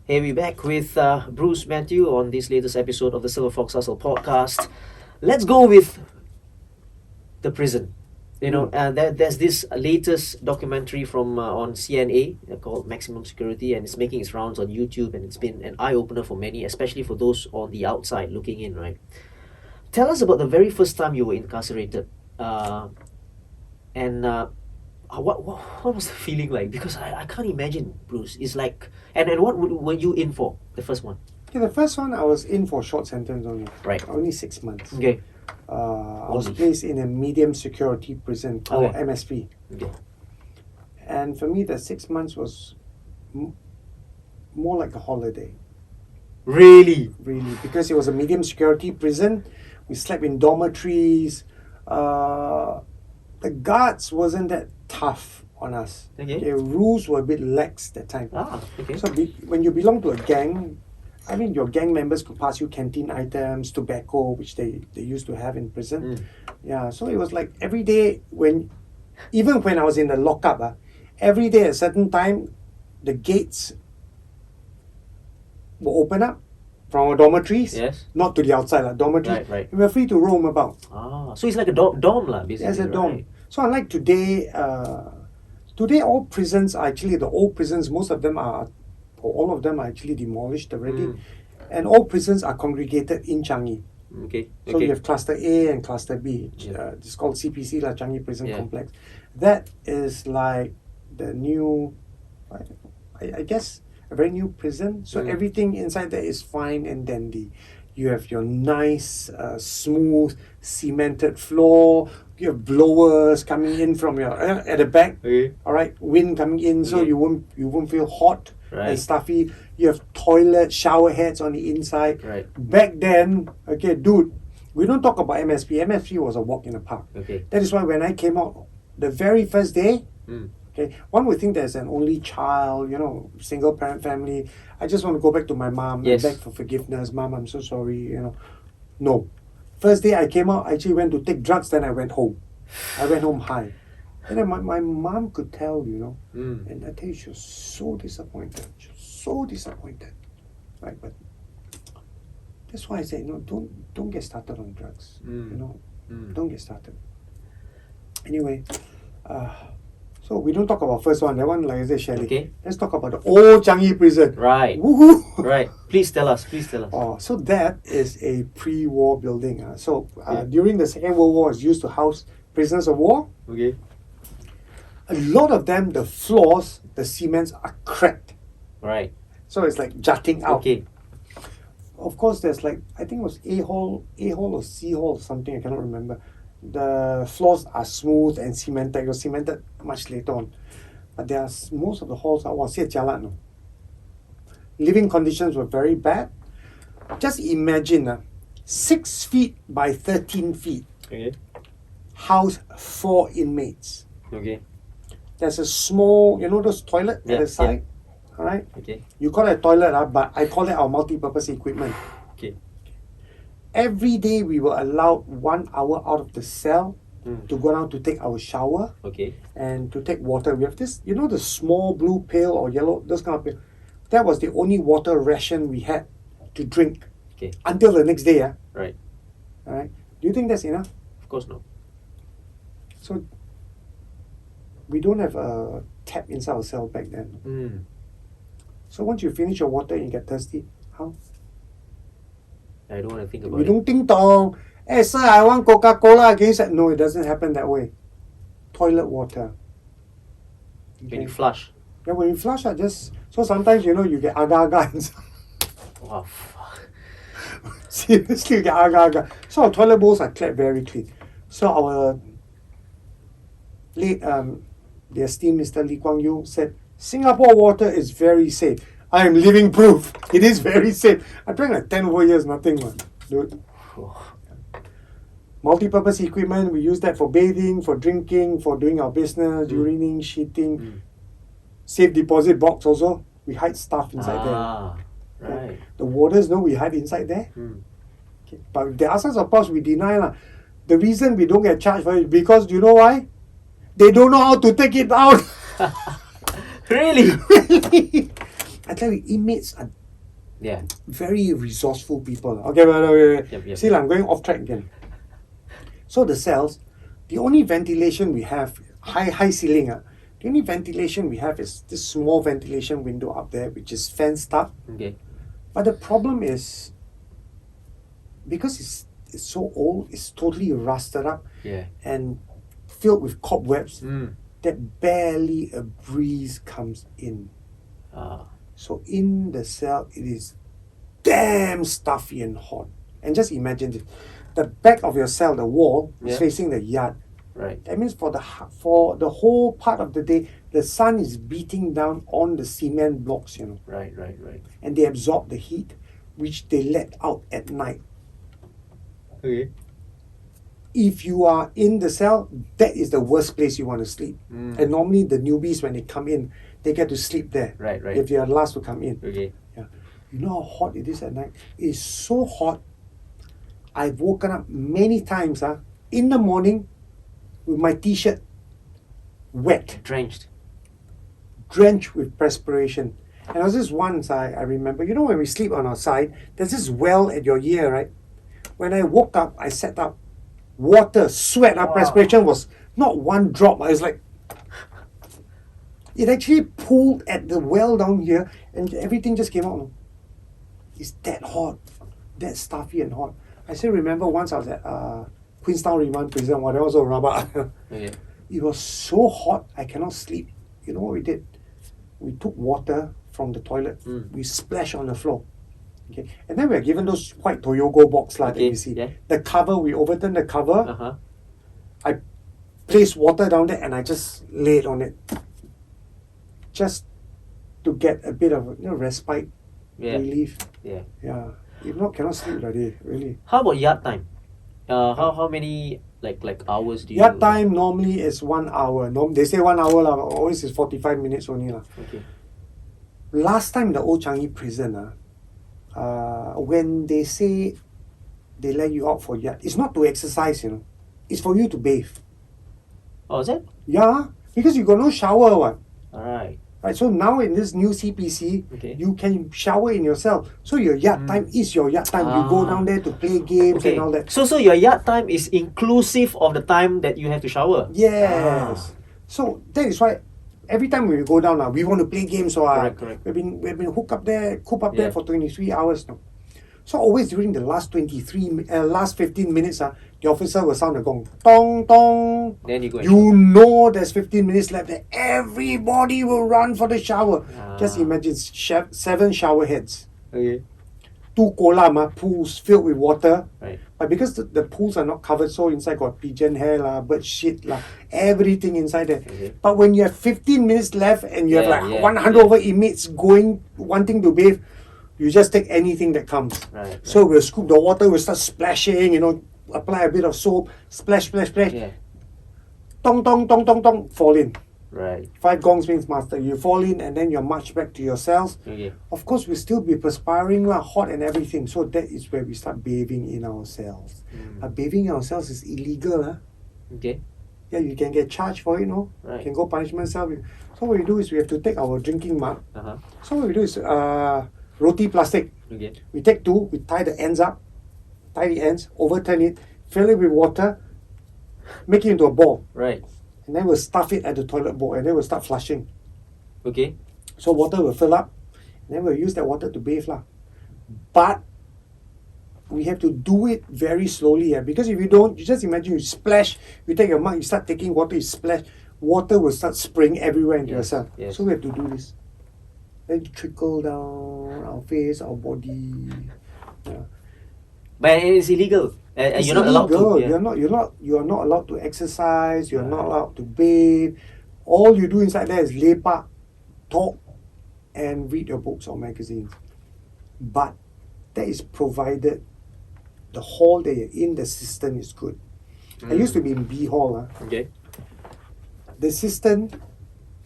Hey, we're back with Bruce Mathieu on this latest episode of the Silverfox Hustle podcast. Let's go with the prison. There's this latest documentary from on CNA called Maximum Security, and it's making its rounds on YouTube, and it's been an eye opener for many, especially for those on the outside looking in. Right? Tell us about the very first time you were incarcerated, and what was the feeling like? Because I can't imagine, Bruce. It's like, and what were you in for, the first one? Yeah, the first one I was in for a short sentence only. Right. Only 6 months. Okay. I was placed in a medium security prison called MSP. Okay. And for me, the 6 months was more like a holiday. Really? Really, because it was a medium security prison. We slept in dormitories. The guards wasn't that tough on us. Okay. The rules were a bit lax that time. Okay. So when you belong to a gang, I mean, your gang members could pass you canteen items, tobacco, which they used to have in prison. Yeah, so it was like every day even when I was in the lockup, every day at a certain time, the gates will open up from our dormitories. Yes. Not to the outside, dormitories. Right. We were free to roam about. So it's like a dorm lah, basically. As a dorm. Right? So unlike today, today all prisons are actually, the old prisons, most of them are, or all of them are actually demolished already. And all prisons are congregated in Changi. Okay. So you have Cluster A and Cluster B. It's called CPC, Changi Prison Complex. That is like the new, I guess, a very new prison. So everything inside there is fine and dandy. You have your nice, smooth, cemented floor. You have blowers coming in from your at the back. Okay. All right, wind coming in, so you won't feel hot and stuffy. You have toilet, shower heads on the inside. Right. Back then, okay, dude, we don't talk about MSP. MSP was a walk in the park. Okay. That is why when I came out, the very first day, okay, one would think there's an only child, single parent family. I just want to go back to my mom and beg for forgiveness. Mom, I'm so sorry, No. First day I came out, I actually went to take drugs, then I went home. I went home high. And then my mom could tell, and I tell you, she was so disappointed. She was so disappointed. Right? But that's why I say, don't get started on drugs. Don't get started. Anyway, so we don't talk about first one. That one, like I said, Shelley. Okay. Let's talk about the old Changi prison. Right. Woohoo! Right. Please tell us. So that is a pre-war building. During the Second World War, it's used to house prisoners of war. Okay. A lot of them, the floors, the cements are cracked. Right. So it's like jutting out. Okay. Of course, there's I think it was A hole or C hole or something, I cannot remember. The floors are smooth and cemented. It was cemented much later on. But most of the halls are jialat. Living conditions were very bad. Just imagine 6 feet by 13 feet. Okay. House 4 inmates. Okay. There's a small, those toilet at the side. All right. Okay. You call it a toilet, but I call it our multi-purpose equipment. Okay. Every day we were allowed 1 hour out of the cell to go down to take our shower. Okay. And to take water. We have this, the small blue pail or yellow, those kind of pail. That was the only water ration we had to drink. Okay. Until the next day. Right. All right. Do you think that's enough? Of course not. So we don't have a tap inside our cell back then. So once you finish your water and you get thirsty, how? I don't want to think about We it. don't ding dong. Hey sir, I want Coca-Cola against that. No, it doesn't happen that way. Toilet water. When you flush. Yeah, when you flush, so sometimes you get agar-agar inside. Wow. Fuck. Seriously, you get agar-agar. So our toilet bowls are cleared very clean. So our late, the esteemed Mr. Lee Kuan Yew said, Singapore water is very safe. I am living proof. It is very safe. I drank like 10 over years, nothing, man. Dude. Multi-purpose equipment, we use that for bathing, for drinking, for doing our business, urinating, shitting. Safe deposit box also. We hide stuff inside there. Right. The warders know we hide inside there. Okay. But if they ask us, of course, we deny. The reason we don't get charged for it is because, do you know why? They don't know how to take it out. Really? I tell you, inmates are Yeah. very resourceful people. Okay, wait. Yep. See, I'm going off track again. So the cells, the only ventilation we have, high ceiling, the only ventilation we have is this small ventilation window up there, which is fenced up. Okay. But the problem is, because it's so old, it's totally rusted up Yeah. and filled with cobwebs, Mm. that barely a breeze comes in. Ah. So in the cell, it is damn stuffy and hot. And just imagine this. The back of your cell, the wall, is Yeah. facing the yard. Right. That means for the whole part of the day, the sun is beating down on the cement blocks, Right. and they absorb the heat, which they let out at night. Okay. If you are in the cell, that is the worst place you want to sleep. Mm. And normally the newbies, when they come in, they get to sleep there. Right. If they are last to come in. Okay. Yeah. You know how hot it is at night? It's so hot. I've woken up many times in the morning with my t-shirt wet, Drenched. drenched with perspiration. And there was this once I remember, when we sleep on our side, there's this well at your ear, right? When I woke up, I sat up, water, sweat, Wow. perspiration was not one drop. I was like, it actually pooled at the well down here and everything just came out. It's that hot, that stuffy and hot. I still remember once I was at Queenstown Remand Prison, whatever, was a rabak. Okay. It was so hot, I cannot sleep. You know what we did? We took water from the toilet, we splashed on the floor. Okay, and then we are given those white Toyogo box that you see. Yeah. The cover, we overturned the cover. Uh-huh. I placed water down there and I just laid on it, just to get a bit of respite, Yeah. relief. Yeah. Yeah. If not, cannot sleep that day, really. How about yard time? How many like hours do you? Yard time normally is 1 hour. They say 1 hour lah, but always is 45 minutes only lah. Okay. Last time the old Changi prison when they say they let you out for yard, it's not to exercise, it's for you to bathe. Oh, is it? Yeah, because you got no shower, what? Alright. Right, so now in this new CPC, Okay. you can shower in yourself. So your yard time is your yard time. You go down there to play games Okay. and all that. So your yard time is inclusive of the time that you have to shower. Yes. So that is why every time we go down, we want to play games. So Correct. we've been cooped up there Yeah. for 23 hours now. So always during the last 15 minutes, the officer will sound a gong, tong tong. Then you go. And You know there's 15 minutes left there. Everybody will run for the shower. Ah. Just imagine 7 shower heads. Okay. 2 kolam pools filled with water. Right. But because the pools are not covered, so inside got pigeon hair bird shit everything inside there. Okay. But when you have 15 minutes left and you have Yeah, 100 over inmates wanting to bathe, you just take anything that comes. Right. So we'll scoop the water, we'll start splashing, apply a bit of soap, splash. Yeah. Tong, tong, tong, tong, tong, fall in. Right. 5 gongs means master. You fall in and then you're marched back to your cells. Okay. Of course, we'll still be perspiring, hot and everything. So that is where we start bathing in our cells. Bathing in our cells is illegal. Okay. Yeah, you can get charged for it, no? Right. You can go punishment cell. So what we do is we have to take our drinking mug. Uh-huh. So what we do is roti plastic. Okay. We take 2, we tie the ends up, overturn it, fill it with water, make it into a ball. Right. And then we'll stuff it at the toilet bowl and then we'll start flushing. Okay. So water will fill up and then we'll use that water to bathe. But we have to do it very slowly because if you don't, you just imagine you splash, you take your mug, you start taking water, you splash, water will start spraying everywhere into your cell. Yes. So we have to do this. Then trickle down our face, our body. Yeah. But it's illegal. It's You're not allowed to. illegal. Yeah. You are not allowed to exercise. You are not allowed to bathe. All you do inside there is lepak, talk, and read your books or magazines. But that is provided the hall that you're in, the system is good. I used to be in B hall. Okay. The system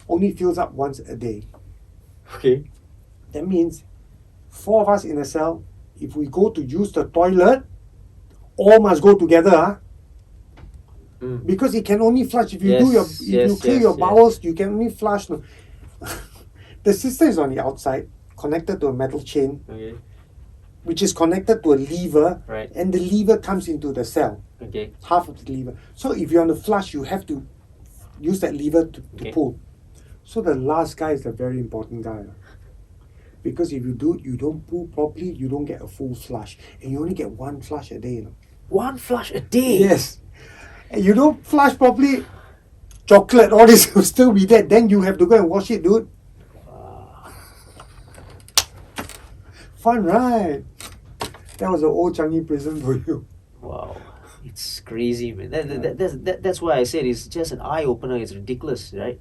only fills up once a day. Okay. That means 4 of us in a cell. If we go to use the toilet, all must go together. Because it can only flush if you clear your bowels. You can only flush. No. The system is on the outside. connected to a metal chain, Okay. which is connected to a lever, Right. and the lever comes into the cell, Okay. half of the lever. So if you want to flush, you have to use that lever to Okay. pull. So the last guy is the very important guy. Because if you don't pull properly, you don't get a full flush. And you only get one flush a day. You know? One flush a day. Yes. And you don't flush properly, chocolate, all this will still be there. Then you have to go and wash it, dude. Fun, right? That was the old Changi prison for you. Wow. It's crazy, man. That's why I said it's just an eye opener. It's ridiculous, right?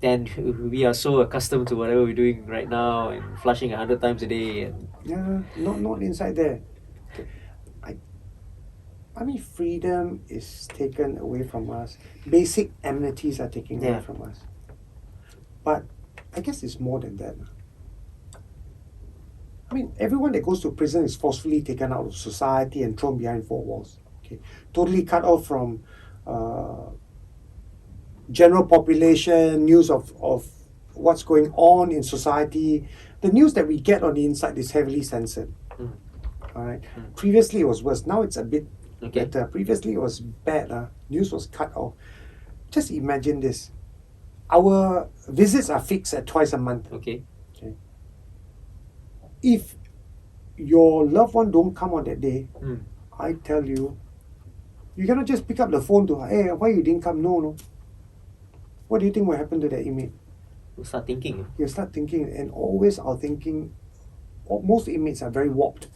And we are so accustomed to whatever we're doing right now and flushing 100 times a day. And Yeah, not inside there. I mean, freedom is taken away from us. Basic amenities are taken away from us. But I guess it's more than that. I mean, everyone that goes to prison is forcefully taken out of society and thrown behind four walls. Okay, totally cut off from general population, news of what's going on in society. The news that we get on the inside is heavily censored. All right. Previously it was worse. Now it's a bit better. Previously it was bad. News was cut off. Just imagine this. Our visits are fixed at twice a month. Okay. If your loved one don't come on that day, I tell you, you cannot just pick up the phone to, hey, why you didn't come? No. What do you think will happen to that inmate? You'll start thinking. You start thinking, and always our thinking, most inmates are very warped.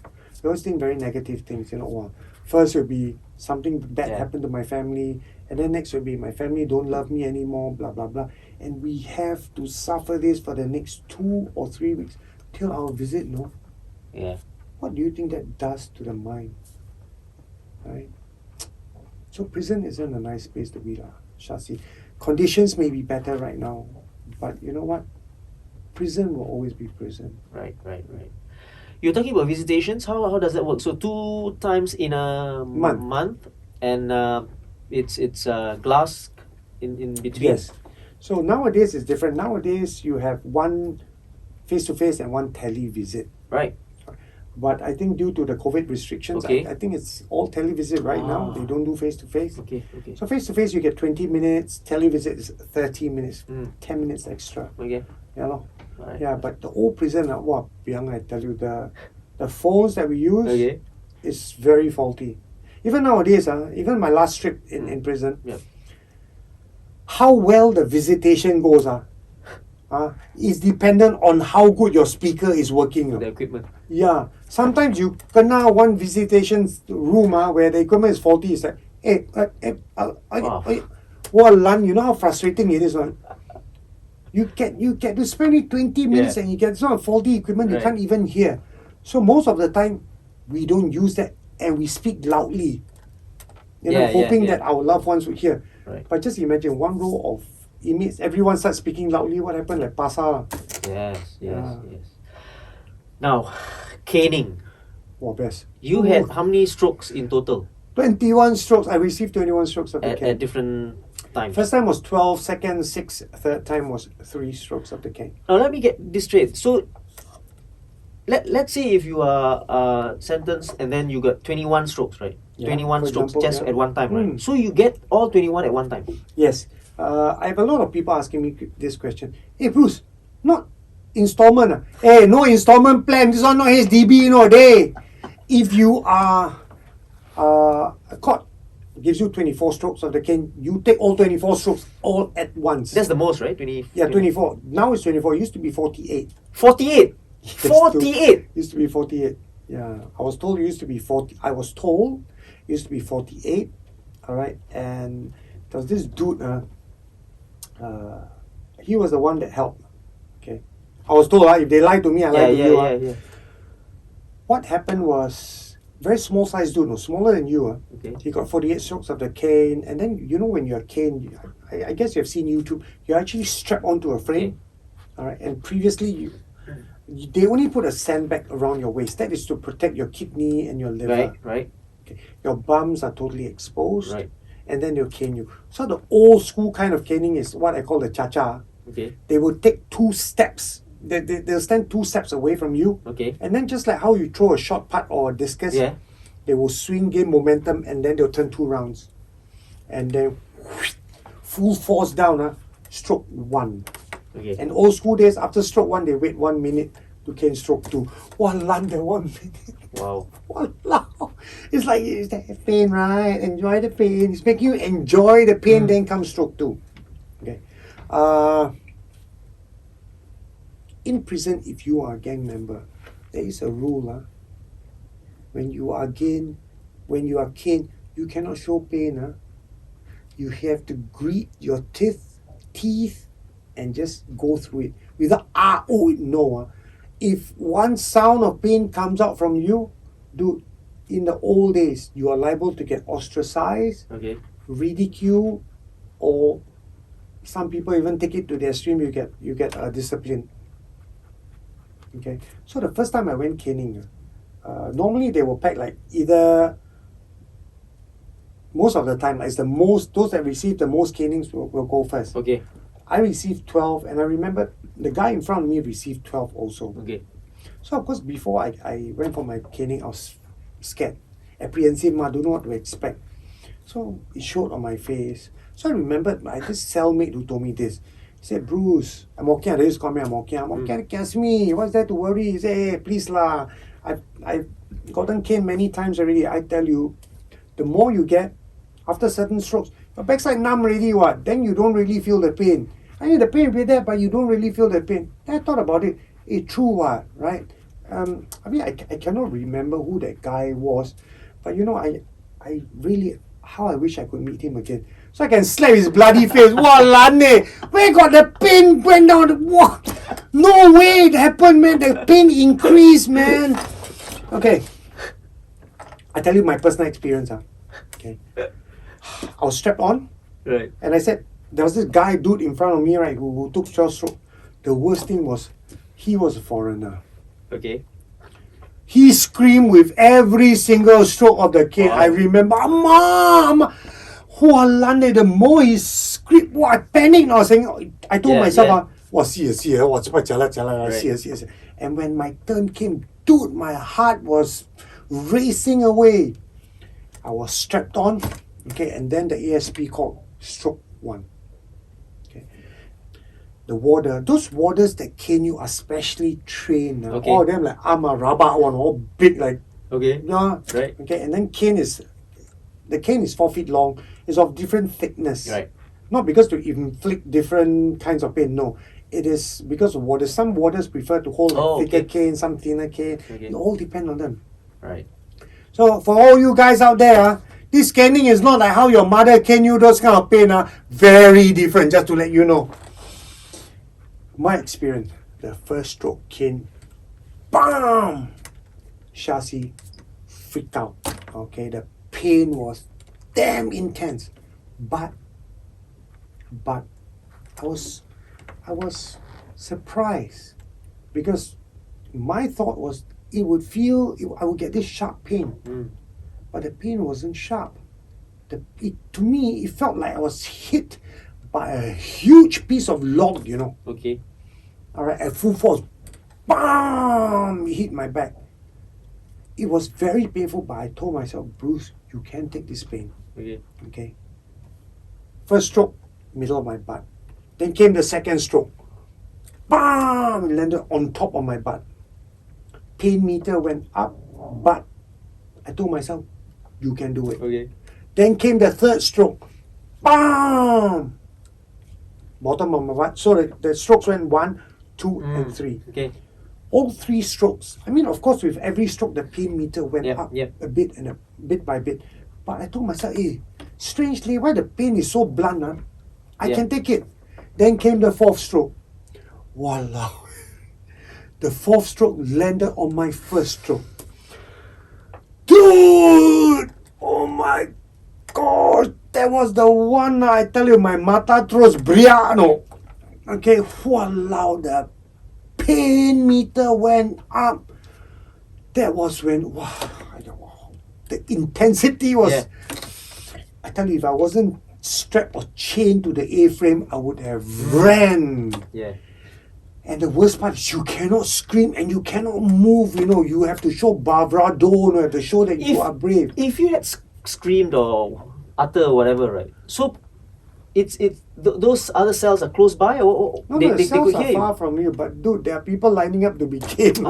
They always think very negative things, you know. Well, first will be something bad happened to my family, and then next will be my family don't love me anymore, blah, blah, blah. And we have to suffer this for the next 2 or 3 weeks till our visit, no? Yeah. What do you think that does to the mind? Right? So prison isn't a nice place to be, Shasi. Conditions may be better right now, but you know what? Prison will always be prison. Right. You're talking about visitations. How does that work? So 2 times in a month, and it's glass in between. Yes. So nowadays it's different. Nowadays you have one face-to-face and one tele-visit. Right. But I think due to the COVID restrictions, I think it's all tele-visit right now. They don't do face-to-face. Okay. So face-to-face you get 20 minutes. Tele-visit is 30 minutes. 10 minutes extra. Okay. Yeah, no? Right. Yeah, but the old prison, I tell you, the phones that we use is very faulty. Even nowadays, even my last trip in prison, how well the visitation goes is dependent on how good your speaker is working. The equipment. Yeah. Sometimes you kena one visitation room where the equipment is faulty. It's like, you know how frustrating it is, man. You get to spend 20 minutes and you get some faulty equipment you can't even hear. So most of the time, we don't use that and we speak loudly. Hoping that our loved ones would hear. Right. But just imagine one row of inmates, everyone starts speaking loudly. What happened? Like pasar. Yes. Now, caning. Best. You had how many strokes in total? 21 strokes. I received 21 strokes of the cane. At different times. First time was 12, second 6, third time was 3 strokes of the cane. Now let me get this straight. So let's say if you are sentenced and then you got 21 strokes, right? 21 strokes just at one time, right? So you get all 21 at one time. Yes. I have a lot of people asking me this question. Hey Bruce, not installment. Hey, no installment plan. This one not HDB, They. If you are caught, gives you 24 strokes of the cane, you take all 24 strokes all at once. That's the most, right? 24. Now it's 24. It used to be 48. 48? 48? Used to be 48. Yeah. I was told it used to be 40. I was told it used to be 48. All right. And there was this dude, he was the one that helped. Okay. I was told, if they lie to me, I lie to you. Yeah. What happened was, very small sized dude, smaller than you. Okay. He got 48 strokes of the cane. And then, when you're caned, I guess you've seen YouTube, you're actually strapped onto a frame. Okay. All right. And previously, they only put a sandbag around your waist. That is to protect your kidney and your liver. Right. Okay. Your bums are totally exposed. Right. And then they'll cane you. So the old school kind of caning is what I call the cha-cha. Okay. They will take 2 steps they'll stand 2 steps away from you. Okay. And then just like how you throw a short putt or a discus, Yeah. they will swing, gain momentum, and then they'll turn 2 rounds. And then full force down, stroke 1. Okay. And old school days, after stroke 1, they wait 1 minute to cane stroke 2. Wallan, the 1 minute. Wow. Walao. It's like, it's that pain, right? Enjoy the pain. It's making you enjoy the pain, then comes stroke 2. Okay. In prison, if you are a gang member, there is a rule. When you are caned, you cannot show pain. You have to grit your teeth and just go through it without no. If one sound of pain comes out from you, dude, in the old days, you are liable to get ostracized, Okay. ridiculed, or some people even take it to the extreme. You get discipline. Okay, so the first time I went caning, normally they will pack like either. Most of the time, it's those that receive the most canings will go first. Okay. I received 12, and I remember the guy in front of me received 12 also. Okay. So of course, before I went for my caning, I was scared, apprehensive, don't know what to expect. So it showed on my face. So I remembered this cellmate who told me this. He said, Bruce, I'm okay. They just call me, I'm okay. I'm okay, catch me. What's there to worry? He said, hey, please lah. I've gotten caned many times already. I tell you, the more you get, after certain strokes, your backside numb already, what? Then you don't really feel the pain. I mean, the pain will be there, but you don't really feel the pain. Then I thought about it. It's true, what? Right? I mean, I cannot remember who that guy was, but you know, I really, how I wish I could meet him again, so I can slap his bloody face. Walane, where got the pain went down? What? No way it happened, man. The pain increased, man. Okay, I tell you my personal experience. Okay, I was strapped on, Right. and I said there was this dude in front of me, right, who took 12 strokes. The worst thing was, he was a foreigner. Okay. He screamed with every single stroke of the cane. Wow. I remember, Mom! The more he screamed, I panicked. I told myself, see, Right. and when my turn came, dude, my heart was racing away. I was strapped on, okay, and then the ASP called stroke 1. Okay. Those warders that cane you are specially trained. Okay. All of them like I'm a rabak one, all big like. Okay. Yeah. Right. Okay, and then the cane is 4 feet long. It's of different thickness. Right. Not because to inflict different kinds of pain. No, it is because of warders. Some warders prefer to hold a thicker cane, some thinner cane. Okay. It all depends on them. Right. So for all you guys out there, this caning is not like how your mother cane you, those kind of pain. Very different, just to let you know. My experience, the first stroke cane, BAM! Chassis freaked out. Okay, the pain was damn intense. But I was surprised, because my thought was I would get this sharp pain. But the pain wasn't sharp. To me, it felt like I was hit by a huge piece of log, Okay. All right, at full force. BAM! It hit my back. It was very painful, but I told myself, Bruce, you can take this pain. Okay. Okay. First stroke, middle of my butt. Then came the second stroke. BAM! It landed on top of my butt. Pain meter went up, but I told myself, you can do it. Okay. Then came the third stroke. BAM! Bottom of my butt. So the strokes went 1, 2, and 3. Okay. All 3 strokes. I mean, of course, with every stroke, the pain meter went up a bit and a bit by bit. But I told myself, strangely, why the pain is so blunt? I can take it. Then came the 4th stroke. Walao. The 4th stroke landed on my first stroke. Dude! Oh my God! That was the one, I tell you, my mata throws briano. Okay, walao, the pain meter went up. That was when, the intensity was... Yeah. I tell you, if I wasn't strapped or chained to the A-frame, I would have ran. Yeah. And the worst part is you cannot scream and you cannot move, you have to show bravado, you have to show that you are brave. If you had screamed or utter whatever, right? So those other cells are close by, or No, they cells could are hear you. far from you, but dude, there are people lining up to be killed.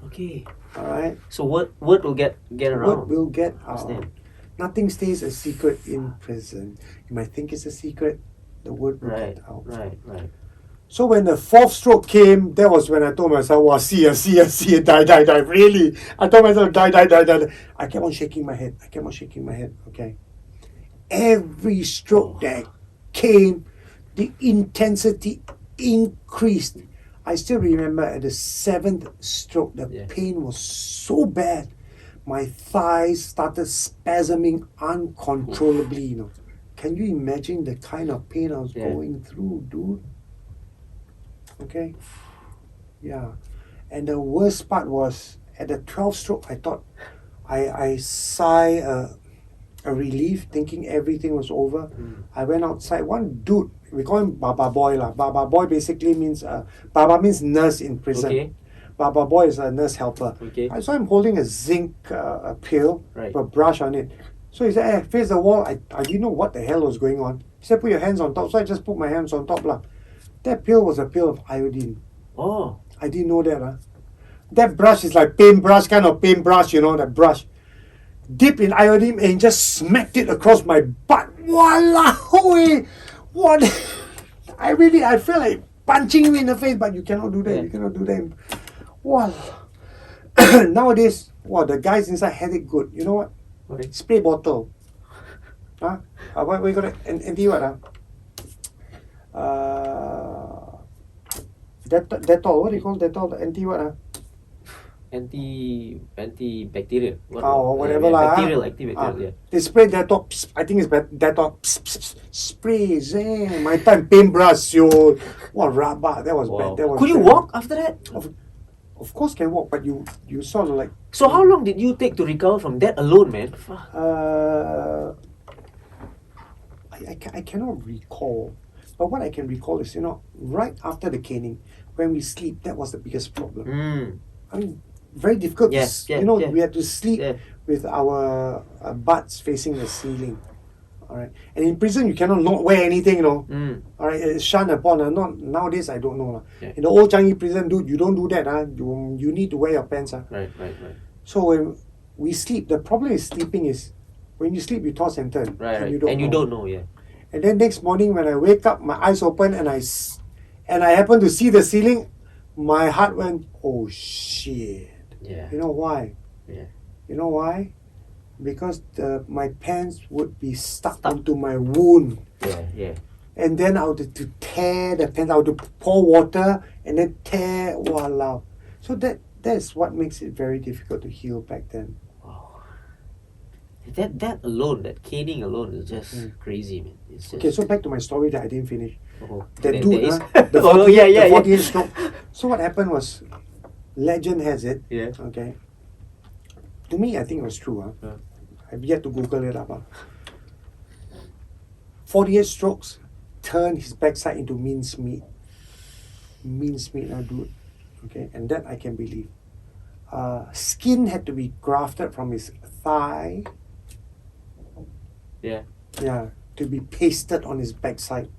Okay. Alright? So word will get around. Word will get out. Understand. Nothing stays a secret in prison. You might think it's a secret, the word will get out. Right. So when the fourth stroke came, that was when I told myself, wow, see ya, die, really. I told myself, die. I kept on shaking my head, okay. Every stroke that came, the intensity increased. I still remember at the seventh stroke, the pain was so bad. My thighs started spasming uncontrollably, Can you imagine the kind of pain I was going through, dude? Okay? Yeah. And the worst part was, at the 12th stroke, I thought, I sigh a relief, thinking everything was over. I went outside. One dude, we call him Baba Boy lah. Baba Boy basically means, Baba means nurse in prison. Okay. Baba Boy is a nurse helper. Okay. I saw him holding a zinc pill with a brush on it. So he said, hey, face the wall. I didn't know what the hell was going on. He said, put your hands on top. So I just put my hands on top lah. That pill was a pill of iodine. Oh. I didn't know that. That brush is like paintbrush, kind of paintbrush, that brush. Dip in iodine and just smacked it across my butt. Walao! What? I felt like punching him in the face, but you cannot do that. Yeah. You cannot do that. Wow. Nowadays, the guys inside had it good. You know what? Okay. Spray bottle. What we got it? Anti what? Dettol. What do you call Dettol? The anti what? Antibacterial. Whatever lah. Antibacterial, yeah. They spray Dettol. I think it's Dettol. Sprays. My time paintbrush. What rabak. That was bad. Could you walk after that? Of course can walk, but you sort of like. So how long did you take to recover from that alone, man? I cannot recall. But what I can recall is, right after the caning, when we sleep, that was the biggest problem. I mean, very difficult. We had to sleep with our butts facing the ceiling. All right, and in prison you cannot not wear anything, All right, it's shunned upon. Not nowadays. I don't know. In the old Changi prison, dude, you don't do that. You need to wear your pants. Right. So when we sleep, the problem is sleeping is when you sleep, you toss and turn, and you don't know. And then next morning when I wake up, my eyes open and I happen to see the ceiling, my heart went, oh shit. Yeah. You know why? Yeah. You know why? Because my pants would be stuck onto my wound. Yeah. And then I would have to tear the pants. I would have to pour water and then tear. Walao. So that's what makes it very difficult to heal back then. Wow. That alone, that caning alone is just crazy, man. It's just... Okay, so back to my story that I didn't finish. That dude, the 48 stroke. So what happened was, legend has it. Yeah. Okay. To me, I think it was true. I've yet to Google it up. 48 strokes turned his backside into mincemeat. Mincemeat, dude. Okay, and that I can believe. Skin had to be grafted from his thigh. Yeah. Yeah, to be pasted on his backside.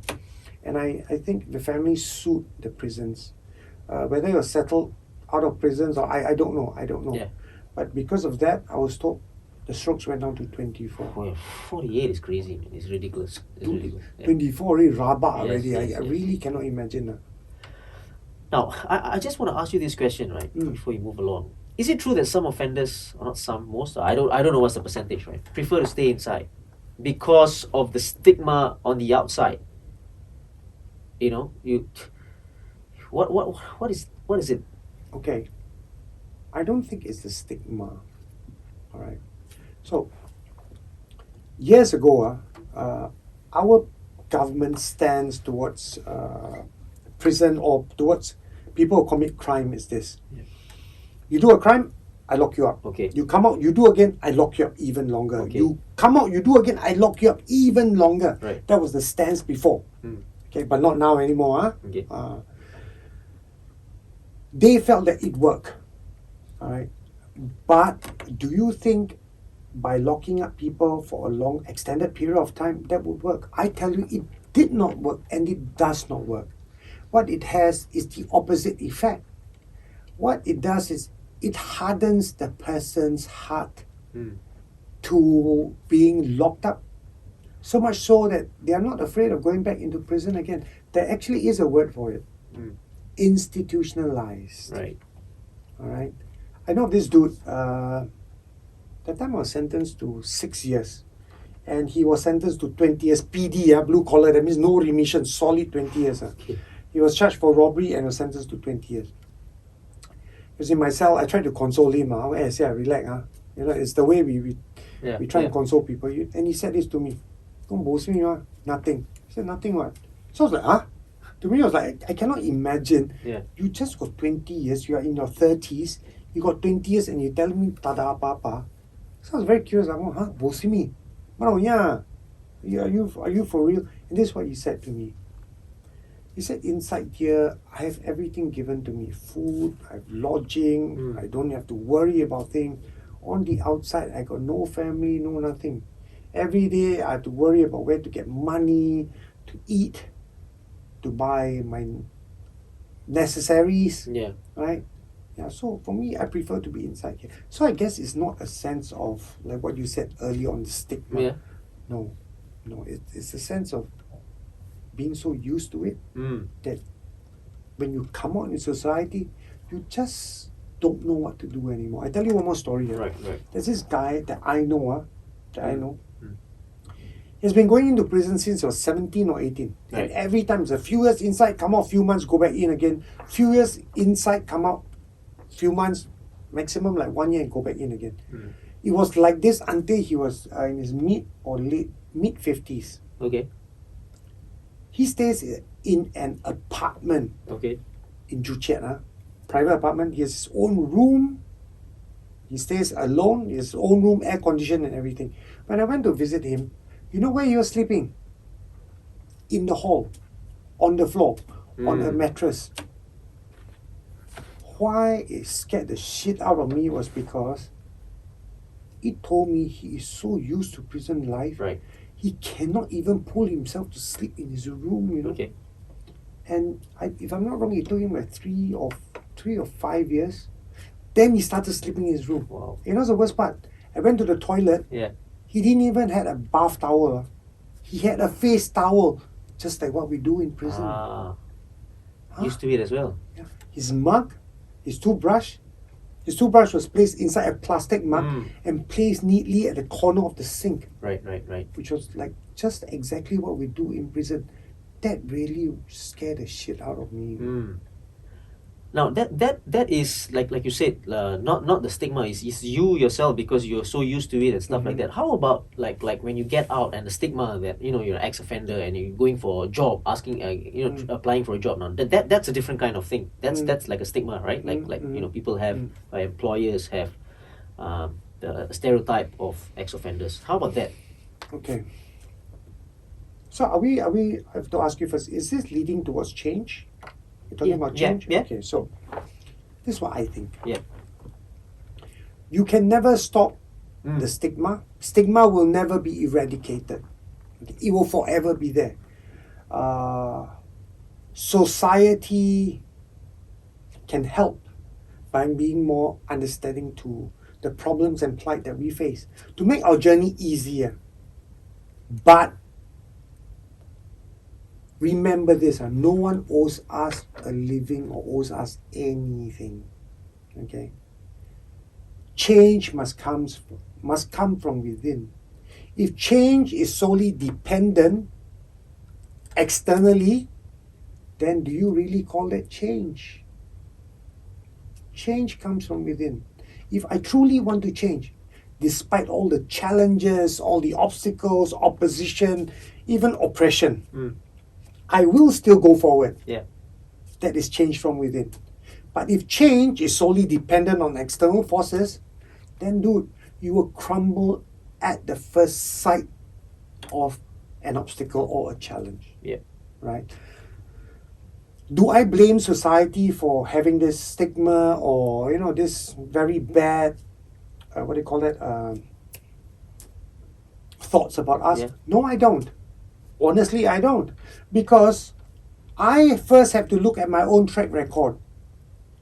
And I think the family sued the prisons. Whether you're settled out of prisons or I don't know. Yeah. But because of that, I was told the strokes went down to 24. Oh, yeah. 48 is crazy, man. It's ridiculous. Dude, 24 already, rabak already. Yes, I really cannot imagine. Now, I just want to ask you this question, right, before you move along. Is it true that some offenders, or not some, most, I don't know what's the percentage, right, prefer to stay inside because of the stigma on the outside? What is it? Okay, I don't think it's the stigma. All right. So years ago, our government stands towards prison or towards people who commit crime is this. Yeah. You do a crime, I lock you up. Okay. You come out, you do again, I lock you up even longer. Okay. You come out, you do again, I lock you up even longer. Right. That was the stance before. Okay, but not now anymore. Okay. They felt that it worked. All right. But do you think by locking up people for a long, extended period of time, that would work? I tell you, it did not work and it does not work. What it has is the opposite effect. What it does is it hardens the person's heart to being locked up. So much so that they are not afraid of going back into prison again. There actually is a word for it. Institutionalized. Right. All right. I know this dude, that time I was sentenced to 6 years. And he was sentenced to 20 years PD, blue collar, that means no remission, solid 20 years. Okay. He was charged for robbery and was sentenced to 20 years. He was in my cell, I tried to console him. I said, relax. You know, it's the way we try and console people. And he said this to me, don't boast me, nothing. He said, nothing what? So I was like, To me, I was like, I cannot imagine. You just got 20 years, you are in your 30s, you got 20 years and you tell me tada apa. So I was very curious. I went, boast me. Oh yeah. Are you for real? And this is what he said to me. He said, inside here, I have everything given to me. Food, I have lodging, I don't have to worry about things. On the outside, I got no family, no nothing. Every day, I have to worry about where to get money, to eat, to buy my necessaries. Right? Yeah, so for me, I prefer to be inside here. So I guess it's not a sense of, like what you said earlier on the stigma. No, it's a sense of being so used to it that when you come out in society, you just don't know what to do anymore. I tell you one more story. Right. There's this guy that I know. He's been going into prison since he was 17 or 18. Right. And every time it's a few years inside, come out, few months, go back in again. Few years inside, come out, few months, maximum like 1 year and go back in again. It was like this until he was in his mid 50s. Okay. He stays in an apartment in Joo Chiat, private apartment. He has his own room. He stays alone, his own room, air conditioned and everything. When I went to visit him, you know where he was sleeping? In the hall, on the floor, on a mattress. Why it scared the shit out of me was because it told me he is so used to prison life. Right. He cannot even pull himself to sleep in his room, you know. Okay. And if I'm not wrong, it took him like 3 or 5 years. Then he started sleeping in his room. Wow. You know the worst part? I went to the toilet. He didn't even have a bath towel. He had a face towel, just like what we do in prison. Used to it as well. Yeah. His mug, his toothbrush. His toothbrush was placed inside a plastic mug and placed neatly at the corner of the sink. Right. Which was like just exactly what we do in prison. That really scared the shit out of me. Now that is like you said, not the stigma. Is you yourself because you're so used to it and stuff like that. How about like when you get out and the stigma that you're an ex-offender and you're going for a job, asking applying for a job now. That's a different kind of thing. That's like a stigma, right? Like people have employers have the stereotype of ex-offenders. How about that? Okay. So are we? I have to ask you first. Is this leading towards change? You're talking about change? Yeah. Okay, so this is what I think. Yeah. You can never stop the stigma. Stigma will never be eradicated. Okay? It will forever be there. Society can help by being more understanding to the problems and plight that we face to make our journey easier. But remember this, no one owes us a living or owes us anything. Okay? Change must come from within. If change is solely dependent externally, then do you really call that change? Change comes from within. If I truly want to change, despite all the challenges, all the obstacles, opposition, even oppression, I will still go forward. Yeah. That is change from within. But if change is solely dependent on external forces, then dude, you will crumble at the first sight of an obstacle or a challenge. Yeah. Right? Do I blame society for having this stigma or, you know, this very bad, what do you call it, thoughts about us? Yeah. No, I don't. Honestly, I don't. Because I first have to look at my own track record.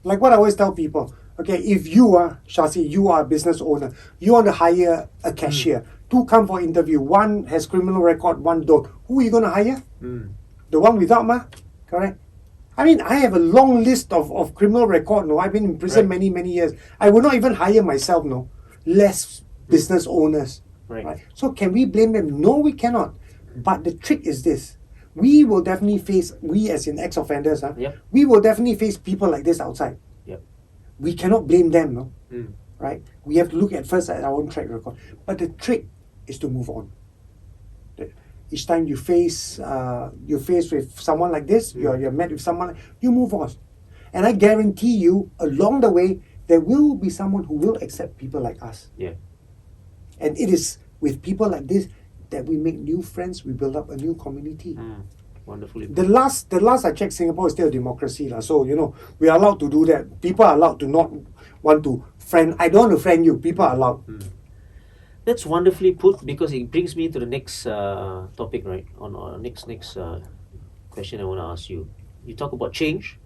Like what I always tell people, okay, if you are, Shasi, you are a business owner, you want to hire a cashier, two come for interview, one has criminal record, one don't. Who are you going to hire? The one without, correct? I mean, I have a long list of criminal record, no? I've been in prison many, many years. I will not even hire myself, no? Less business owners. Right? So can we blame them? No, we cannot. But the trick is this. We will definitely face, we as in ex-offenders, we will definitely face people like this outside. We cannot blame them, no? Right? We have to look at first at our own track record. But the trick is to move on. Each time you face with someone like this, you're met with someone, you move on. And I guarantee you, along the way, there will be someone who will accept people like us. Yeah. And it is with people like this that we make new friends, we build up a new community. Wonderfully. The last I checked, Singapore is still a democracy. So, you know, we are allowed to do that. People are allowed to not want to friend. I don't want to friend you. People are allowed. That's wonderfully put, because it brings me to the next topic, right? On next question I want to ask you. You talk about change.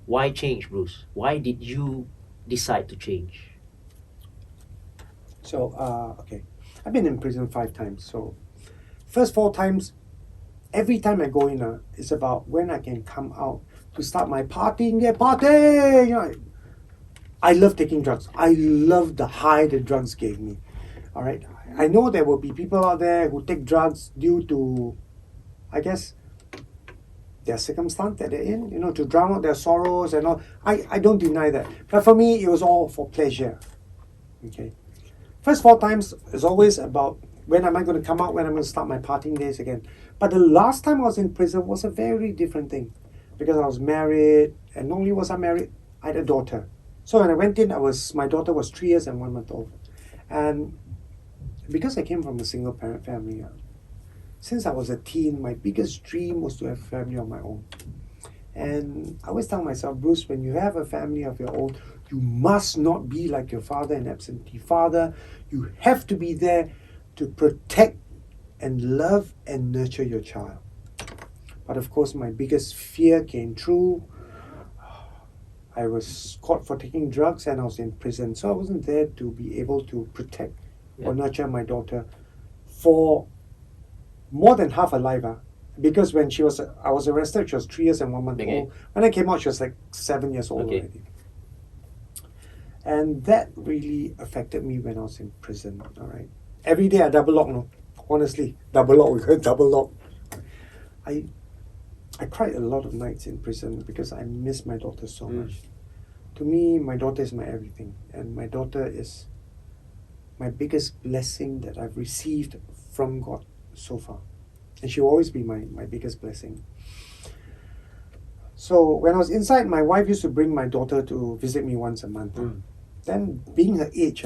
Why change, Bruce? Why did you decide to change? So, okay. I've been in prison 5 times. So, first 4 times, every time I go in, it's about when I can come out to start my partying. Yeah, party! You know, I love taking drugs. I love the high the drugs gave me. All right. I know there will be people out there who take drugs due to, I guess, their circumstance that they're in, you know, to drown out their sorrows and all. I don't deny that. But for me, it was all for pleasure. Okay. First 4 times is always about when am I going to come out, when I'm going to start my partying days again. But the last time I was in prison was a very different thing, because I was married, and not only was I married, I had a daughter. So when I went in, my daughter was 3 years and 1 month old. And because I came from a single parent family, since I was a teen, my biggest dream was to have a family of my own. And I always tell myself, Bruce, when you have a family of your own, you must not be like your father, an absentee father. You have to be there to protect and love and nurture your child. But of course, my biggest fear came true. I was caught for taking drugs and I was in prison. So I wasn't there to be able to protect or nurture my daughter for more than half her life. Because when I was arrested, she was 3 years and 1 month old. When I came out, she was like 7 years old already. And that really affected me when I was in prison, all right? Every day I double lock, no? Honestly, double lock. I cried a lot of nights in prison because I miss my daughter so much. To me, my daughter is my everything. And my daughter is my biggest blessing that I've received from God so far. And she will always be my biggest blessing. So when I was inside, my wife used to bring my daughter to visit me once a month. Then, being her age,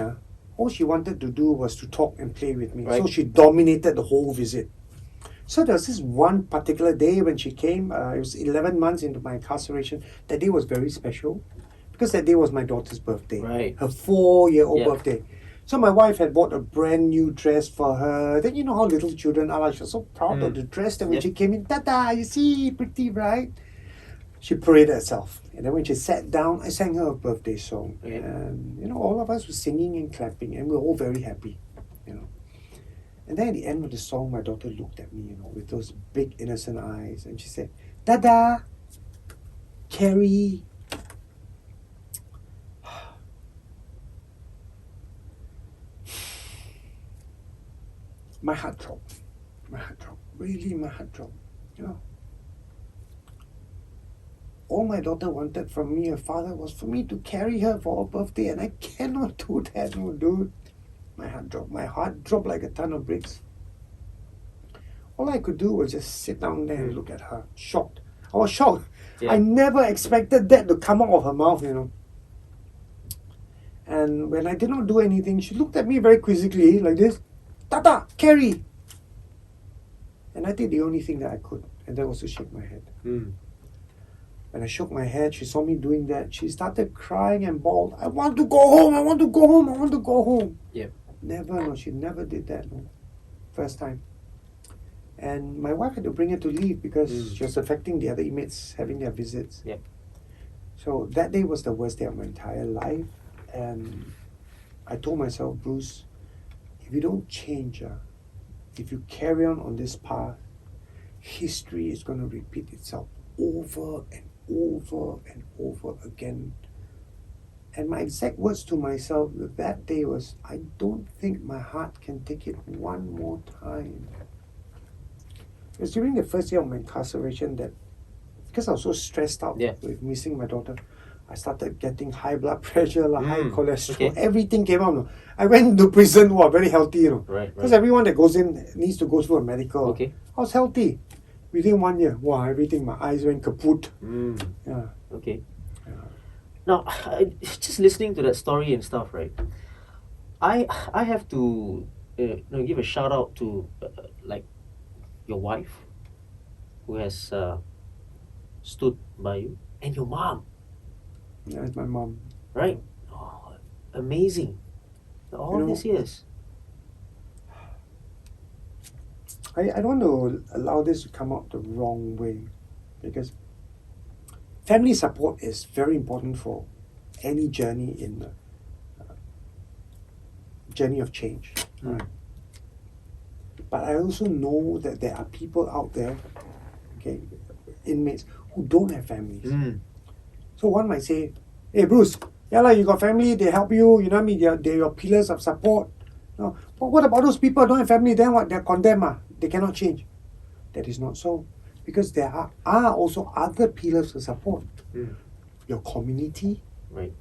all she wanted to do was to talk and play with me. So she dominated the whole visit. So there was this one particular day when she came, it was 11 months into my incarceration. That day was very special because that day was my daughter's birthday, her 4-year-old birthday. So my wife had bought a brand new dress for her. Then you know how little children are, she was so proud of the dress. Then when she came in, Tata, you see, pretty, right? She paraded herself. And then when she sat down, I sang her a birthday song. And, you know, all of us were singing and clapping, and we were all very happy, you know. And then at the end of the song, my daughter looked at me, you know, with those big innocent eyes, and she said, Dada, Carrie. My heart dropped. Really, my heart dropped, you know. All my daughter wanted from me, her father, was for me to carry her for her birthday, and I cannot do that, no, dude. My heart dropped like a ton of bricks. All I could do was just sit down there and look at her, shocked. I was shocked. I never expected that to come out of her mouth, you know. And when I did not do anything, she looked at me very quizzically, like this. Tata, carry! And I did the only thing that I could, and that was to shake my head. When I shook my head, she saw me doing that. She started crying and bawled, I want to go home, I want to go home, I want to go home. Yeah. Never, no, she never did that, no. First time. And my wife had to bring her to leave because she was affecting the other inmates having their visits. Yeah. So that day was the worst day of my entire life. And I told myself, Bruce, if you don't change, if you carry on this path, history is going to repeat itself over and over and over again. And my exact words to myself that day was, I don't think my heart can take it one more time. It was during the first year of my incarceration that, because I was so stressed out with missing my daughter, I started getting high blood pressure, high cholesterol, everything came out. I went to prison, very healthy, Because everyone that goes in needs to go through a medical. Okay. I was healthy. Within 1 year, everything, my eyes went kaput. Yeah. Okay. Now, just listening to that story and stuff, right? I have to give a shout out to like your wife, who has stood by you, and your mom. Yeah, it's my mom. Right? Oh, amazing. All these years. I don't want to allow this to come out the wrong way, because family support is very important for any journey in the journey of change. Right? But I also know that there are people out there, inmates, who don't have families. So one might say, hey Bruce, you got family, they help you, you know what I mean, they're your pillars of support. But what about those people who don't have family, then what? They're condemned, they cannot change. That is not so. Because there are also other pillars of support. Your community, right,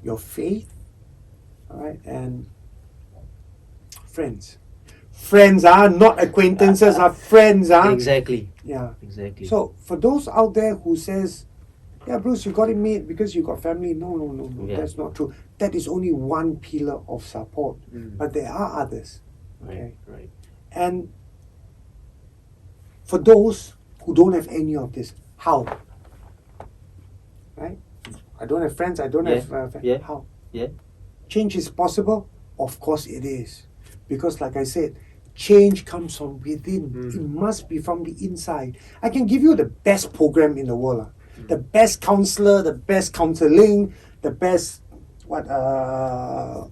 your faith, all right, and friends. Friends are not acquaintances, are friends. Exactly. Yeah. Exactly. So for those out there who says, yeah, Bruce, you got it made because you got family. No. That's not true. That is only one pillar of support. But there are others. Right. And for those who don't have any of this, how? Right? I don't have friends, I don't have how? Yeah. Change is possible? Of course it is. Because like I said, change comes from within. It must be from the inside. I can give you the best program in the world. The best counselor, the best counseling, the best whatever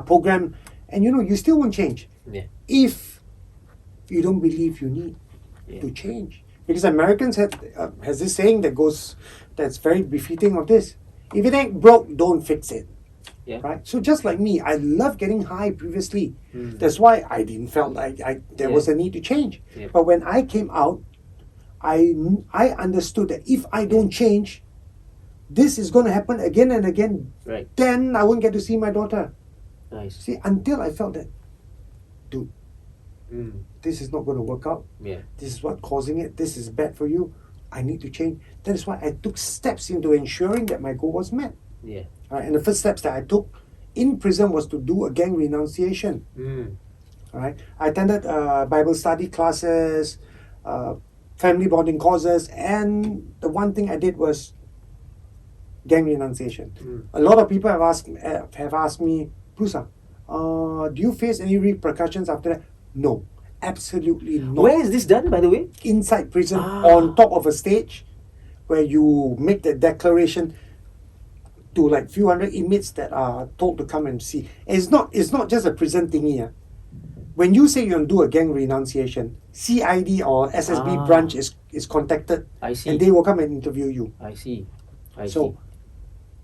program, and you still won't change. Yeah. If you don't believe you need to change. Because Americans has this saying that's very befitting of this. If it ain't broke, don't fix it. Yeah. Right? So just like me, I love getting high previously. That's why I didn't felt like there was a need to change. Yeah. But when I came out, I understood that if I don't change, this is going to happen again and again. Right. Then I won't get to see my daughter. Nice. See, until I felt that, dude, this is not going to work out. Yeah. This is what's causing it. This is bad for you. I need to change. That is why I took steps into ensuring that my goal was met. Yeah. Right? And the first steps that I took in prison was to do a gang renunciation. All right? I attended Bible study classes, family bonding courses, and the one thing I did was gang renunciation. A lot of people have asked me, Bruce, do you face any repercussions after that? No, absolutely not. Where is this done, by the way? Inside prison, on top of a stage, where you make the declaration to like few hundred inmates that are told to come and see. It's not just a prison thingy. When you say you're going to do a gang renunciation, CID or SSB branch is contacted. I see. And they will come and interview you. I see. So,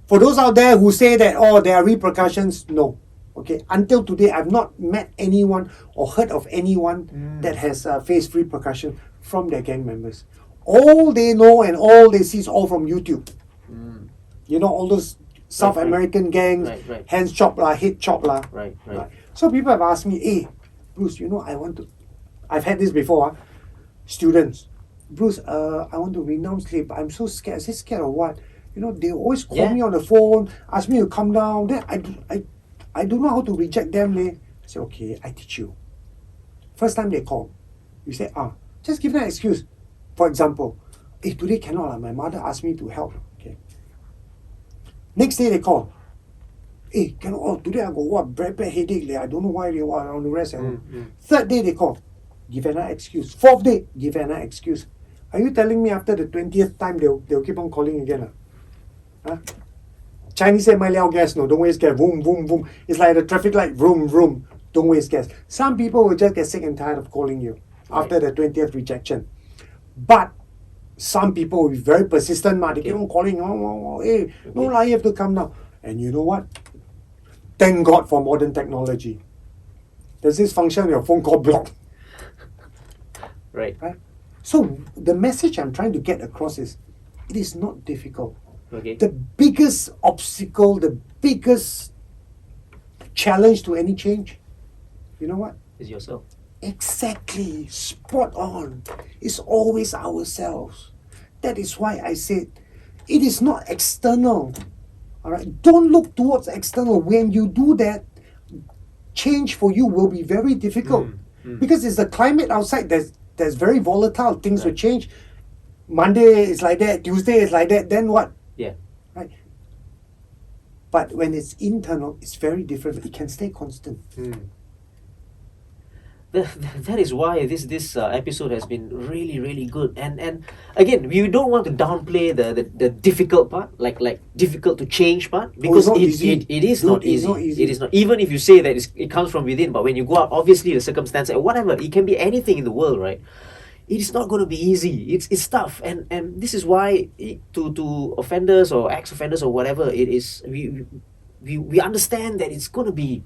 for those out there who say that, there are repercussions, no. Okay, until today, I've not met anyone or heard of anyone that has faced repercussion from their gang members. All they know and all they see is all from YouTube. All those South American gangs, hands chop lah, head chop lah. Right. So people have asked me, hey, Bruce, I've had this before, students. Bruce, I want to renounce sleep, but I'm so scared. I say, scared of what? They always call me on the phone, ask me to come down. Then I don't know how to reject them. I say, okay, I teach you. First time they call, you say, just give them an excuse. For example, Hey, today cannot. My mother asked me to help. Okay. Next day they call. Hey, cannot. Oh, today I got very bad headache. I don't know why they want on the rest at home. Third day they call. Give another excuse. Fourth day, give another excuse. Are you telling me after the 20th time they'll keep on calling again? Huh? Chinese say, "My liao gas, no, don't waste gas." Boom, boom, boom. It's like the traffic light. Vroom, vroom. Don't waste gas. Some people will just get sick and tired of calling you after the 20th rejection. But some people will be very persistent. They keep on calling. Hey, no, you have to come now. And you know what? Thank God for modern technology. There's this function on your phone called block. Right. So the message I'm trying to get across is, it is not difficult. Okay. The biggest obstacle, the biggest challenge to any change, you know what? Is yourself. Exactly. Spot on. It's always ourselves. That is why I said, it is not external. All right. Don't look towards external. When you do that, change for you will be very difficult because it's the climate outside that's very volatile. Things will change. Monday is like that. Tuesday is like that. Then what? Yeah. Right. But when it's internal, it's very different. It can stay constant. That is why this episode has been really, really good. And again, we don't want to downplay the difficult part, like difficult to change part, because it is not easy. It is not, even if you say that it comes from within, but when you go out, obviously the circumstance, whatever, it can be anything in the world, right? It is not going to be easy. It's tough, and this is why to offenders or ex-offenders or whatever it is, we understand that it's going to be.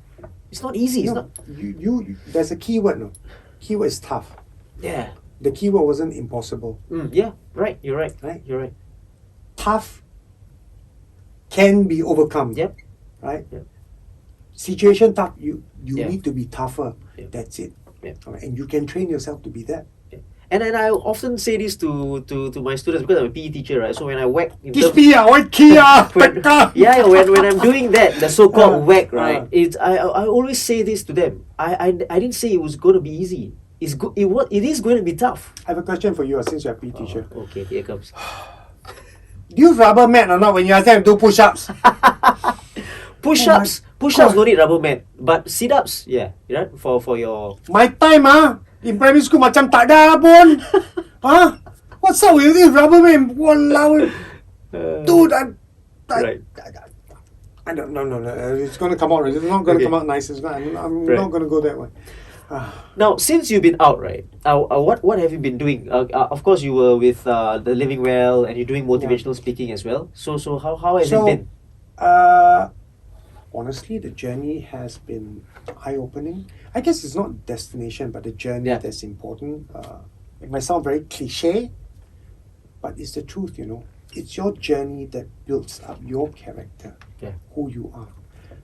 It's not easy. It's not. You there's a keyword. No, keyword is tough. Yeah. The keyword wasn't impossible. Yeah. Right. You're right. You're right. Tough can be overcome. Yep. Right. Yep. Situation tough. You need to be tougher. Yep. That's it. Yep. All right? And you can train yourself to be that. And I often say this to my students because I'm a PE teacher, right? So when I whack, when I'm doing that, the so-called whack, right? I always say this to them. I didn't say it was going to be easy. It is going to be tough. I have a question for you since you're a PE teacher. Okay, here comes. Do you rubber mat or not when you ask them to do push-ups? Push-ups no need rubber mat, but sit-ups, yeah, right? For your. My time, in primary school macam tak ada pun. What's up with this rubber man? Walao. Dude, I don't know. It's going to come out. It's not going to come out nice. I'm not going to go that way. Now, since you've been out, right? What have you been doing? Of course, you were with the Living Well, and you're doing motivational speaking as well. So how has it been? Honestly, the journey has been eye-opening. I guess it's not destination, but the journey that's important. It might sound very cliche, but it's the truth, It's your journey that builds up your character, who you are.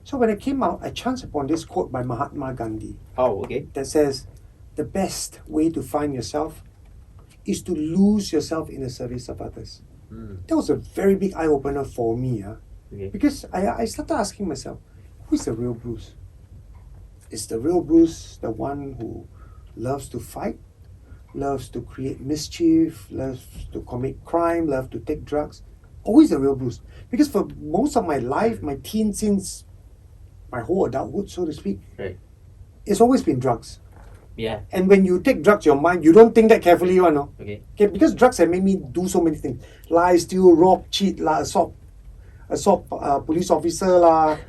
So when I came out, I chanced upon this quote by Mahatma Gandhi. Oh, okay. That says, the best way to find yourself is to lose yourself in the service of others. That was a very big eye-opener for me. Because I started asking myself, who is the real Bruce? Is the real Bruce the one who loves to fight, loves to create mischief, loves to commit crime, loves to take drugs? Or who is the real Bruce? Because for most of my life, my teen since my whole adulthood, so to speak, it's always been drugs. Yeah. And when you take drugs, your mind, you don't think that carefully, Okay. Because drugs have made me do so many things. Lie, steal, rob, cheat, assault police officer,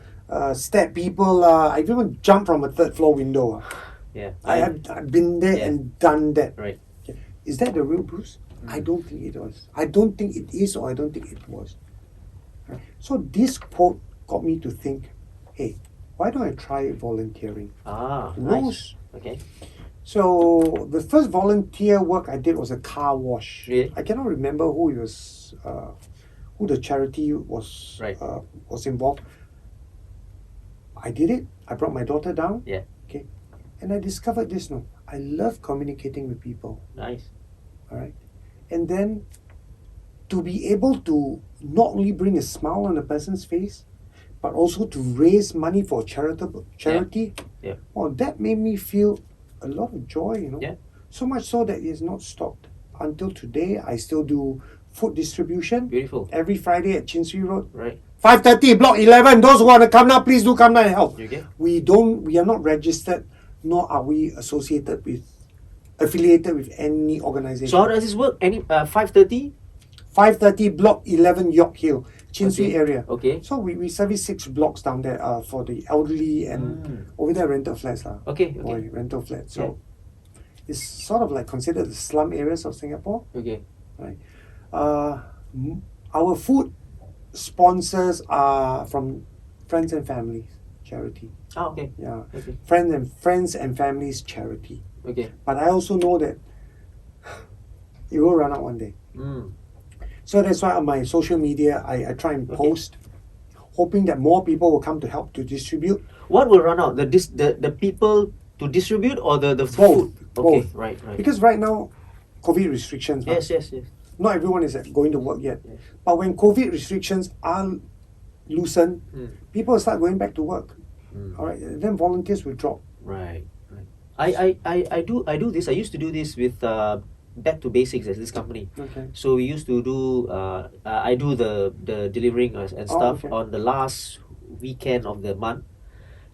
stab people. I've even jumped from a third floor window. Yeah. I've been there and done that. Right. Okay. Is that the real Bruce? I don't think it was. I don't think it is, or I don't think it was. Right. So this quote got me to think, hey, why don't I try volunteering? Nice. Okay. So the first volunteer work I did was a car wash. Really? I cannot remember who it was, who the charity was involved. I did it. I brought my daughter down. Yeah. Okay. And I discovered this. I love communicating with people. Nice. All right. And then to be able to not only bring a smile on a person's face, but also to raise money for charity. Yeah. Well, that made me feel a lot of joy, Yeah. So much so that it has not stopped until today, I still do food distribution. Beautiful. Every Friday at Chin Swee Road. Right. 5:30, Block 11. Those who want to come now, please do come down and help. Okay. We are not registered, nor are we affiliated with any organization. So how does this work? 5:30? 5:30, Block 11, York Hill, Chin Swee area. Okay. So we service 6 blocks down there for the elderly and over there rental flats. Okay. Rental flats. So it's sort of like considered the slum areas of Singapore. Okay. Right. Our food sponsors are from friends and families charity. Okay. Yeah. Okay. Friends and families charity. Okay. But I also know that it will run out one day. So that's why on my social media I try and post, hoping that more people will come to help to distribute. What will run out? The people to distribute or the Both. food? Okay. Both. Right. Because right now, COVID restrictions. Yes. Not everyone is going to work yet. Yes. But when COVID restrictions are loosened, people will start going back to work. All right. Then volunteers will drop. Right. I do this. I used to do this with Back to Basics as this company. Okay. So we used to do I do the delivering and stuff on the last weekend of the month,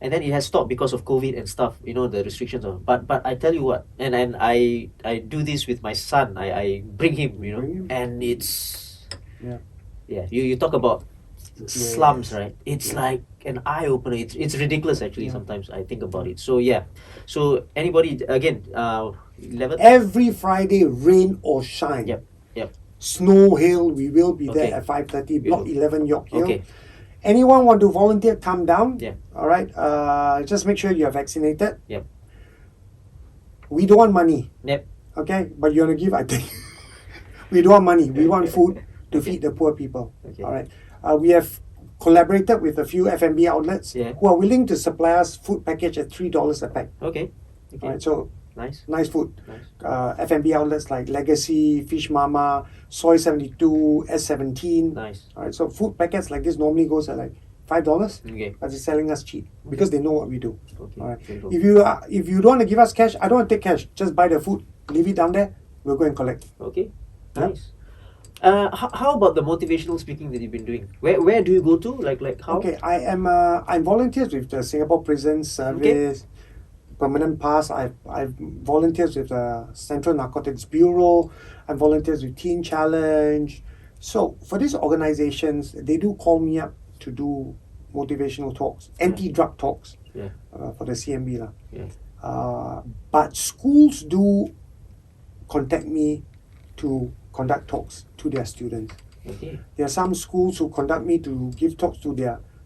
and then it has stopped because of COVID and stuff. The restrictions are. But I tell you what, and I do this with my son. I bring him. And it's You talk about slums, right? It's like an eye opener. It's ridiculous actually. Sometimes I think about it. So so anybody again 11 every Friday, rain or shine. Yep. Snow, hail, we will be there at 5:30, Block 11, York Hill. Okay. Anyone want to volunteer, come down. Yeah. All right. Just make sure you are vaccinated. Yep. We don't want money. Yep. Okay, but you want to give, I think. We don't want money. We want food to feed the poor people. Okay. All right. We have collaborated with a few F&B outlets who are willing to supply us food package at $3 a pack. Okay. All right. So nice food. Nice. F&B outlets like Legacy, Fish Mama, Soy 72, S17. Nice. All right. So food packets like this normally goes at like $5. Okay. But they're selling us cheap because they know what we do. Okay. All right. Beautiful. If you don't want to give us cash, I don't want to take cash. Just buy the food, leave it down there. We'll go and collect. Okay. Nice. How about the motivational speaking that you've been doing? Where do you go to? Like how? Okay, I'm volunteers with the Singapore Prison Service, Permanent Pass. I've volunteers with the Central Narcotics Bureau. I'm volunteers with Teen Challenge. So for these organizations, they do call me up to do motivational talks, anti-drug talks, for the CMB lah. Yeah. But schools do contact me to conduct talks to their students. Okay. There are some schools who conduct me to give talks to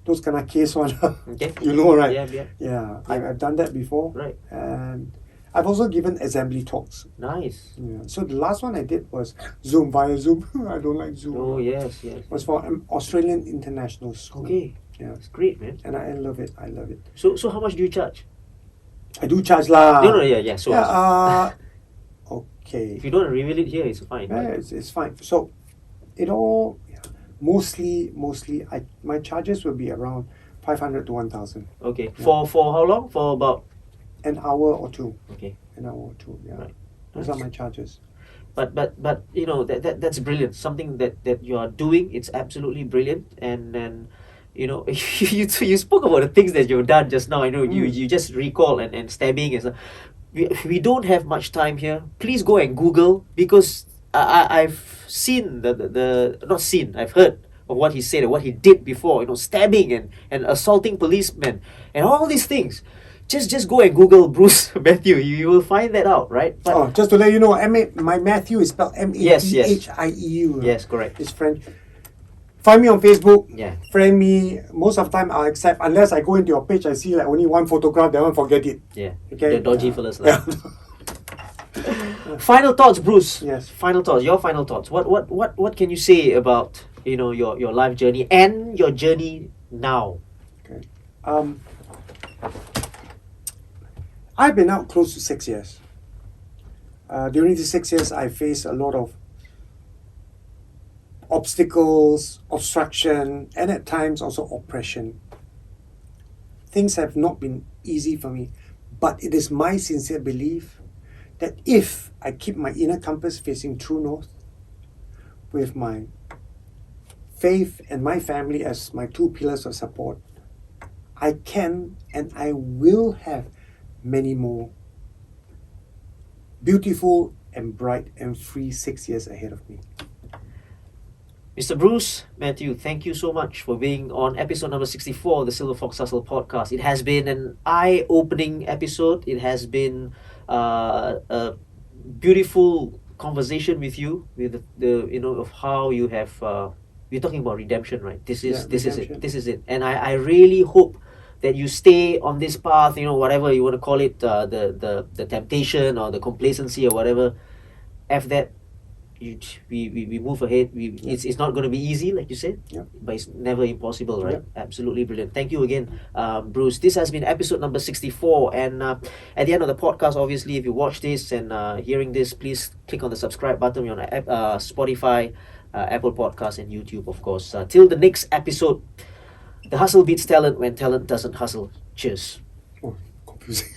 those kind of case one. Okay. You know, right? Yeah. I've done that before. Right. And I've also given assembly talks. Nice. Yeah. So the last one I did was via Zoom. I don't like Zoom. Oh yes. It was for Australian International School. Okay. Yeah. It's great, man. And I love it. So how much do you charge? I do charge lah. No, yeah. So okay. if you don't reveal it here, it's fine. Yeah, Right? it's fine. So it all mostly my charges will be around 500 to 1,000. Okay. For how long? For about an hour or two. Okay. An hour or two. Yeah. Right. Those are my charges. But that's brilliant. Something that you are doing, it's absolutely brilliant. And you spoke about the things that you've done just now. You just recall and stabbing and stuff. We don't have much time here. Please go and Google, because I've seen I've heard of what he said and what he did before. Stabbing and assaulting policemen and all these things. Just go and Google Bruce Mathieu. You will find that out, right? But just to let you know, my Matthew is spelled Mathieu. Yes, correct. It's French. Find me on Facebook. Yeah. Friend me. Most of the time I'll accept, unless I go into your page, I see like only one photograph, that one forget it. Yeah. Okay. The dodgy fellas. Final thoughts, Bruce. Yes. Final thoughts. Your final thoughts. What can you say about your life journey and your journey now? Okay. I've been out close to 6 years. During these 6 years, I faced a lot of obstacles, obstruction, and at times also oppression. Things have not been easy for me, but it is my sincere belief that if I keep my inner compass facing true north, with my faith and my family as my two pillars of support, I can and I will have many more beautiful and bright and free 6 years ahead of me. Mr. Bruce Mathieu, thank you so much for being on episode number 64 of the Silverfox Hustle podcast. It has been an eye-opening episode. It has been a beautiful conversation with you, with the of how you have. We're talking about redemption, right? This is it. And I really hope that you stay on this path. Whatever you want to call it, the temptation or the complacency or whatever. After that, we move ahead. It's not going to be easy, like you said, but it's never impossible, right? Absolutely brilliant. Thank you again, Bruce. This has been episode number 64, and at the end of the podcast, obviously, if you watch this and hearing this, please click on the subscribe button. We're on Spotify, Apple Podcasts, and YouTube, of course. Till the next episode, the hustle beats talent when talent doesn't hustle. Cheers. Oh, confusing.